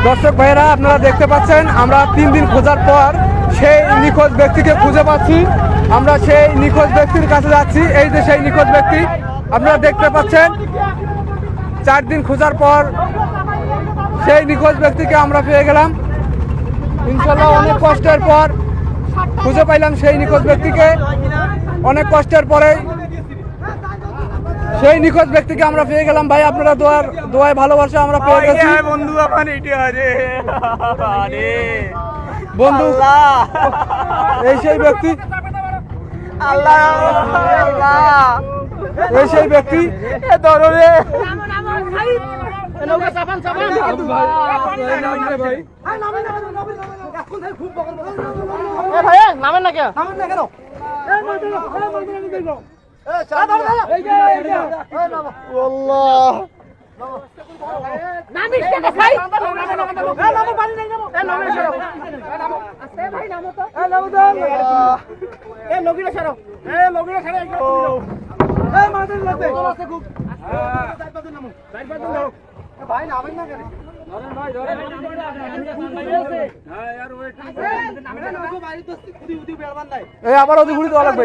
দর্শক ভাইয়েরা আপনারা দেখতে পাচ্ছেন আমরা 3 দিন খোঁজার পর সেই নিখোঁজ ব্যক্তিকে খুঁজে পাচ্ছি। আমরা সেই নিখোঁজ ব্যক্তির কাছে যাচ্ছি। এই যে সেই নিখোঁজ ব্যক্তি আপনারা দেখতে পাচ্ছেন। 4 দিন খোঁজার পর সেই নিখোঁজ ব্যক্তিকে আমরা পেয়ে গেলাম। ইনশাল্লাহ অনেক কষ্টের পর খুঁজে পাইলাম সেই নিখোঁজ ব্যক্তিকে। অনেক কষ্টের পরে সেই নিখোঁজ ব্যক্তিকে আমরা পেয়ে গেলাম। ভাই আপনারা দোয়ায় ভালোবাসা আমরা পেয়ে গেছি। বন্ধু বন্ধু এই সেই ব্যক্তি, এই সেই ব্যক্তি। নামেন না কেন? আবার ওদিক ঘুরে দেওয়া লাগবে।